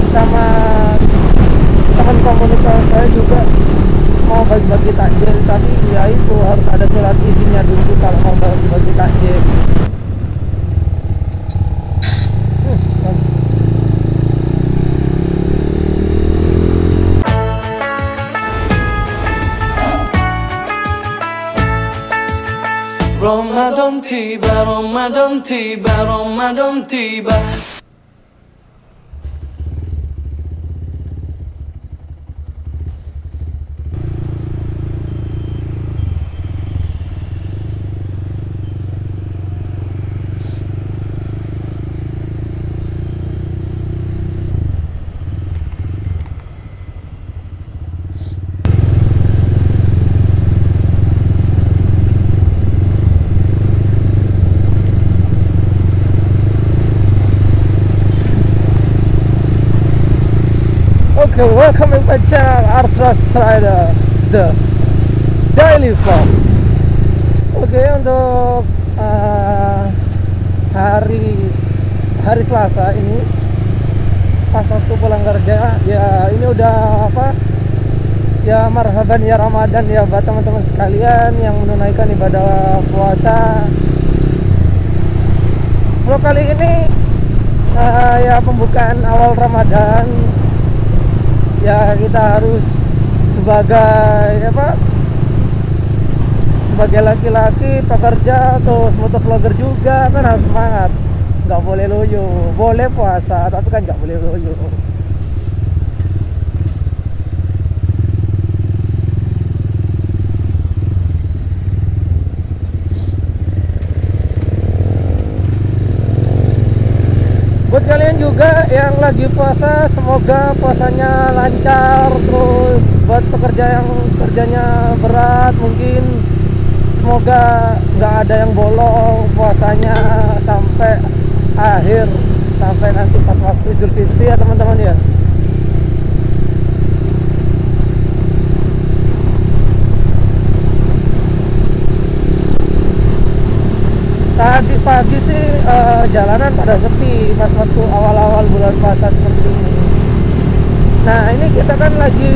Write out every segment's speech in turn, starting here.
sama teman komunitas saya juga mau bagi-bagi takjil, tapi ya itu harus ada surat izinnya dulu kalau mau bagi-bagi takjil. Ramadan tiba, Ramadan tiba, Ramadan tiba. Okay, welcome to my channel Artras Rider The Daily Vlog. Oke, untuk hari Selasa ini pas waktu pulang kerja, ya ini udah apa? Ya marhaban ya Ramadan ya buat teman-teman sekalian yang menunaikan ibadah puasa. Vlog kali ini ya pembukaan awal Ramadan. Ya kita harus sebagai laki-laki pekerja atau motovlogger juga kan harus semangat, nggak boleh loyo. Boleh puasa tapi kan nggak boleh loyo. Buat kalian juga yang lagi puasa, semoga puasanya lancar. Terus buat pekerja yang kerjanya berat, mungkin semoga nggak ada yang bolong puasanya sampai akhir, sampai nanti pas waktu Idul Fitri ya teman-teman ya. Tadi pagi sih jalanan pada sepi pas waktu awal-awal bulan puasa seperti ini. Nah ini kita kan lagi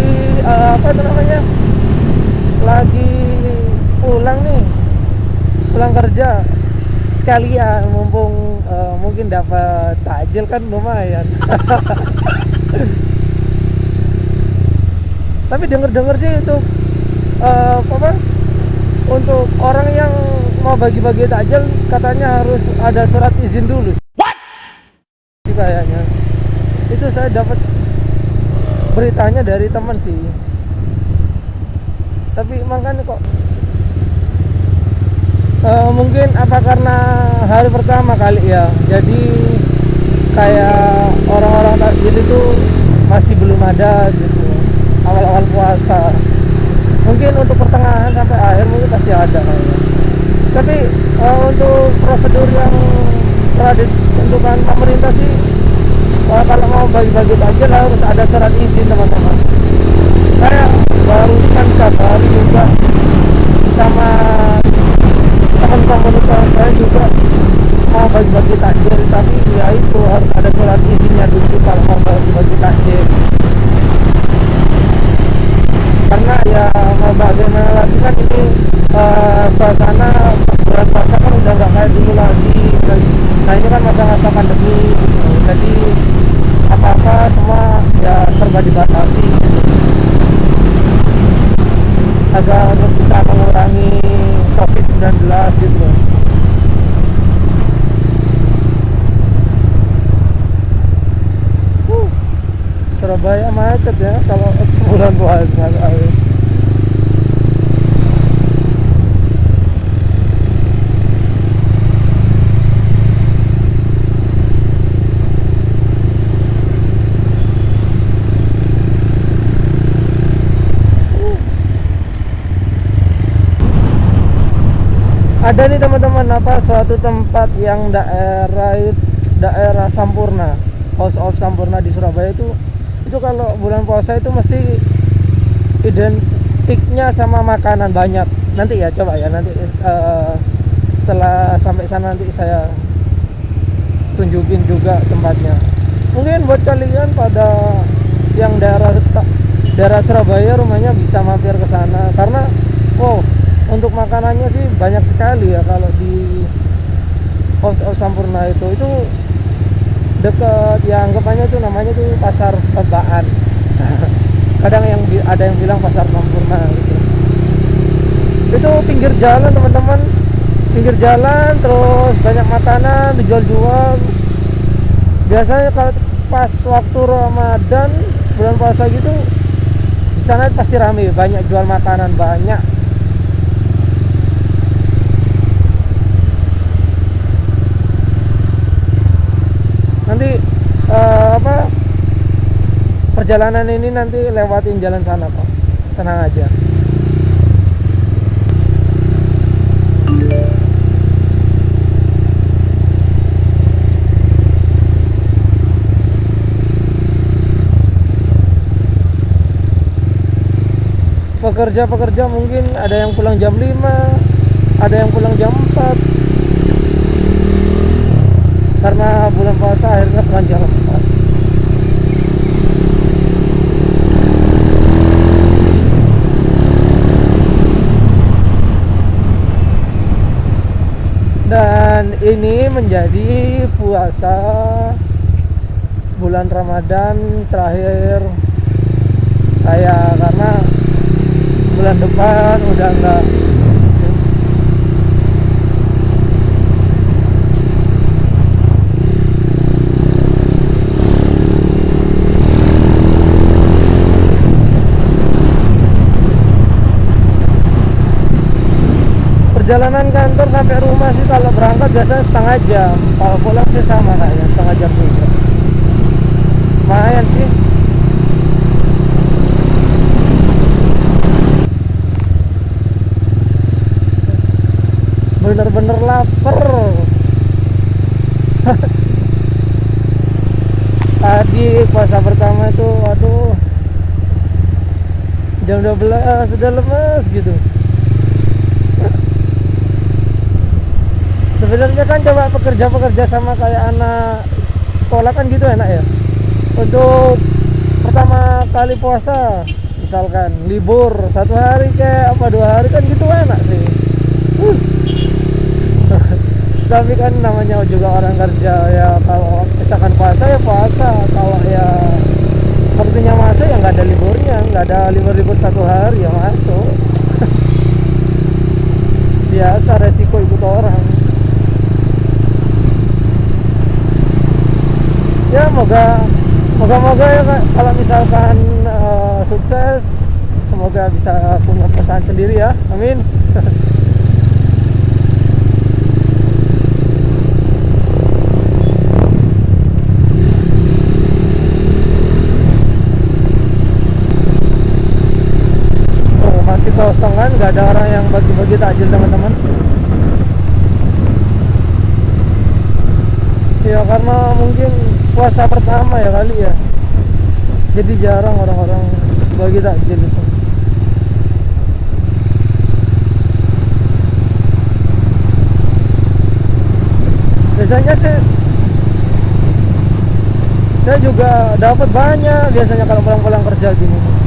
lagi pulang kerja sekalian, mumpung mungkin dapat takjil kan lumayan. Tapi denger sih untuk orang yang mau bagi-bagi takjil katanya harus ada surat izin dulu. What? Sih kayaknya. Itu saya dapat beritanya dari teman sih. Tapi makanya kok mungkin apa karena hari pertama kali ya. Jadi kayak orang-orang takjil itu masih belum ada gitu. Awal-awal puasa. Mungkin untuk pertengahan sampai akhir mungkin pasti ada kayaknya. Tapi untuk prosedur yang telah ditentukan pemerintah sih, kalau mau bagi-bagi takjil harus ada surat izin teman-teman. Saya barusan kabari juga sama teman komunitas saya juga mau bagi-bagi takjil, tapi ya itu harus ada surat izinnya dulu kalau mau bagi-bagi takjil. Karena ya mau bagaimana lagi kan ini suasana bulan puasa kan udah nggak kayak dulu lagi. Nah ini kan masa-masa pandemi gitu. Jadi apa-apa semua ya serba dibatasi gitu. Agar bisa mengurangi COVID-19 gitu. Surabaya macet ya kalau bulan puasa soalnya. Ada nih teman-teman suatu tempat yang daerah Sampurna, House of Sampurna di Surabaya itu kalau bulan puasa itu mesti identiknya sama makanan banyak. Nanti ya coba ya nanti setelah sampai sana nanti saya tunjukin juga tempatnya. Mungkin buat kalian pada yang daerah Surabaya rumahnya bisa mampir ke sana karena untuk makanannya sih banyak sekali ya. Kalau di House of Sampurna itu deket ya, anggapannya itu namanya tuh pasar Tebaan. Kadang ada yang bilang pasar Sampurna gitu. Itu pinggir jalan teman-teman, pinggir jalan, terus banyak makanan dijual-jual. Biasanya kalau pas waktu Ramadan, bulan puasa gitu, di sana pasti rame, banyak jual makanan, banyak. Nanti perjalanan ini nanti lewatin jalan sana kok, tenang aja. Pekerja-pekerja mungkin ada yang pulang jam 5, ada yang pulang jam 4, karena bulan puasa akhirnya pulang jam 4. Dan ini menjadi puasa bulan Ramadan terakhir saya, karena bulan depan udah enggak. Perjalanan kantor sampai rumah sih kalau berangkat biasanya setengah jam, kalau pulang sih sama kayaknya setengah jam juga. Lumayan sih. Bener-bener lapar. Tadi puasa pertama itu aduh, jam 12 sudah lemes gitu. Sebenarnya kan coba pekerja sama kayak anak sekolah kan gitu enak ya. Untuk pertama kali puasa, misalkan libur 1 hari kayak apa 2 hari kan gitu enak sih. Tapi kan namanya juga orang kerja ya, kalau misalkan puasa ya puasa, kalau ya waktunya masuk ya nggak ada liburnya, nggak ada libur 1 hari ya masuk. Biasa resiko ikut orang. Ya moga ya Kak, kalau misalkan sukses, semoga bisa punya perusahaan sendiri ya, amin. Masih kosong kan, nggak ada orang yang bagi-bagi takjil teman-teman. Ya karena mungkin puasa pertama ya kali ya, jadi jarang orang-orang bagi takjil itu. Biasanya saya juga dapat banyak biasanya kalau pulang-pulang kerja gini.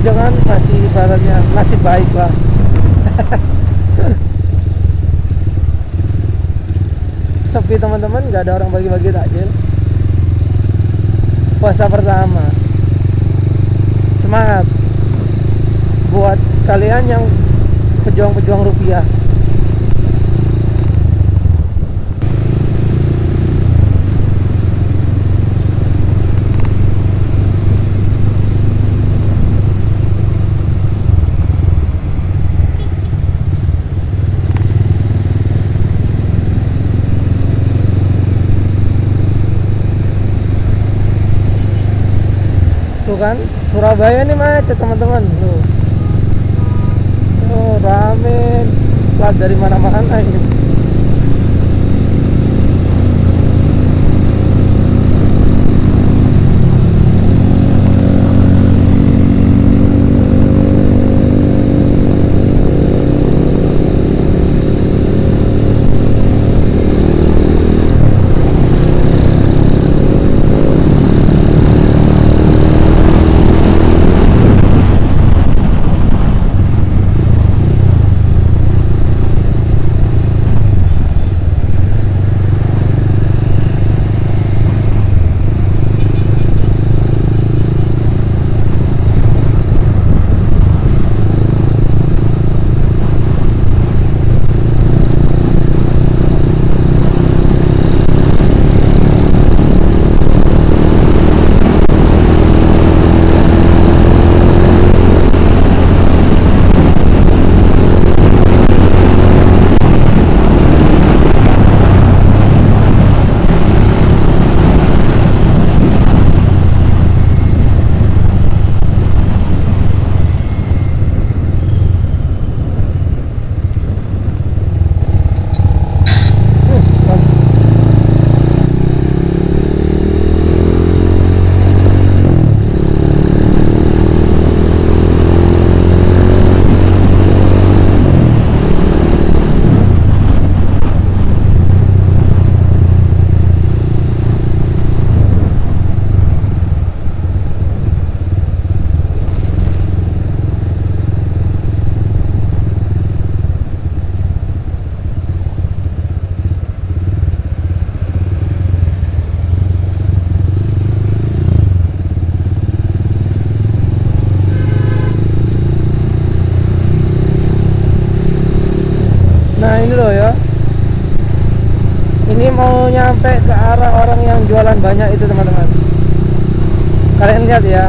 Jangan masih ibaratnya nasib baik lah. Sepi teman-teman, nggak ada orang bagi-bagi takjil puasa pertama. Semangat buat kalian yang pejuang-pejuang rupiah. kan, Surabaya ini macet teman-teman. Tuh rame, plat dari mana-mana ini. Nah ini loh ya, ini mau nyampe ke arah orang yang jualan banyak itu teman-teman. Kalian lihat ya.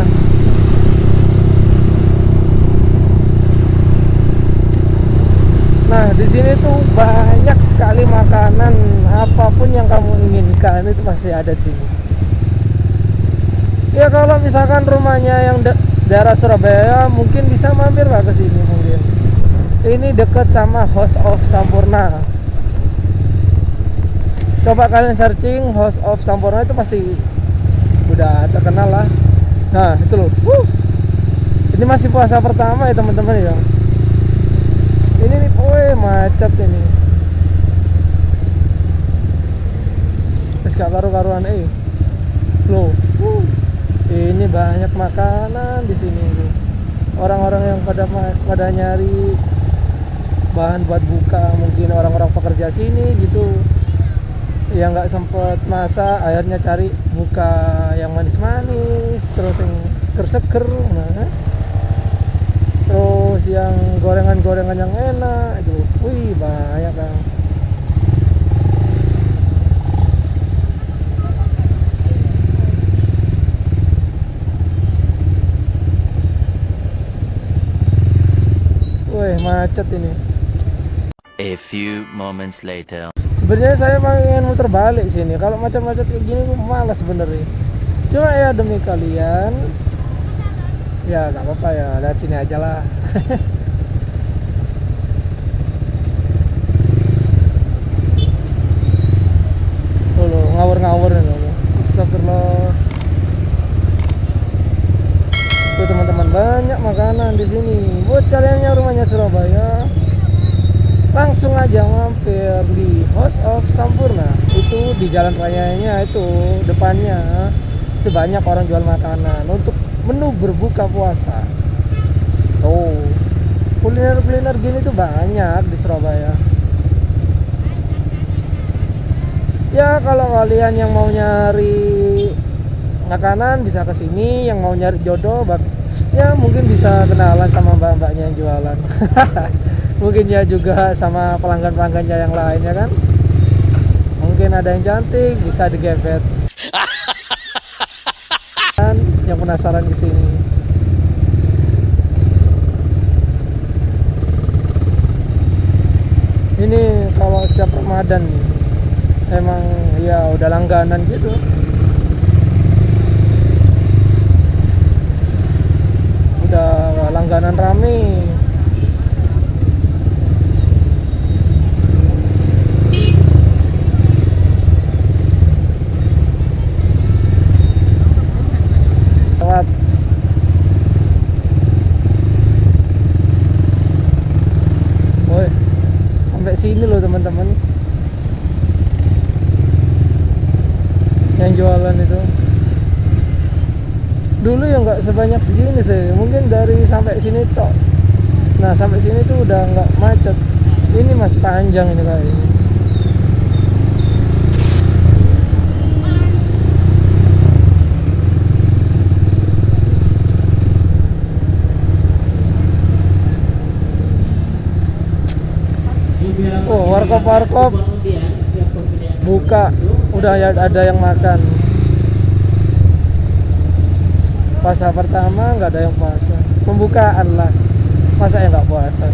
Nah di sini tuh banyak sekali makanan, apapun yang kamu inginkan itu pasti ada di sini. Ya kalau misalkan rumahnya yang daerah Surabaya, mungkin bisa mampir lah ke sini mungkin. Ini dekat sama House of Sampurna. Coba kalian searching House of Sampurna itu pasti udah terkenal lah. Nah itu loh. Ini masih puasa pertama ya teman-teman ya. Ini nih, macet ini. Terus gak karu-karuan loh. Ini banyak makanan di sini. Orang-orang yang pada nyari bahan buat buka, mungkin orang-orang pekerja sini gitu yang nggak sempet masak, akhirnya cari buka yang manis-manis, terus yang seger-seger, nah, terus yang gorengan-gorengan yang enak itu, wih banyak kan. Wih macet ini. A few moments later. Sebenarnya saya pengen muter balik sini. Kalau macet-macet kayak gini gue malas sebenarnya. Cuma ya demi kalian, ya nggak apa-apa ya, lihat sini aja lah. Loh, ngawur-ngawur nih loh. Astagfirullah. Tuh teman-teman, banyak makanan di sini. Buat kalian yang rumahnya Surabaya, langsung aja mampir di House of Sampurna. Itu di jalan rayanya itu depannya itu banyak orang jual makanan untuk menu berbuka puasa. Tuh kuliner-kuliner gini tuh banyak di Surabaya. Ya kalau kalian yang mau nyari makanan bisa ke sini, yang mau nyari jodoh ya mungkin bisa kenalan sama mbak-mbaknya yang jualan. Mungkin ya juga sama pelanggan-pelanggannya yang lain ya kan. Mungkin ada yang cantik bisa digebet. Dan yang penasaran ke sini. Ini kalau setiap Ramadan emang ya udah langganan gitu. udah langganan rame. Lewat. Woi, sampai sini loh teman-teman. Yang jualan itu dulu ya nggak sebanyak segini sih, mungkin dari sampai sini tok. Nah sampai sini tuh udah nggak macet, ini masih panjang ini kayaknya. Oh, warkop buka, udah ada yang makan. Puasa pertama nggak ada yang puasa, pembukaan lah, masa yang nggak puasa.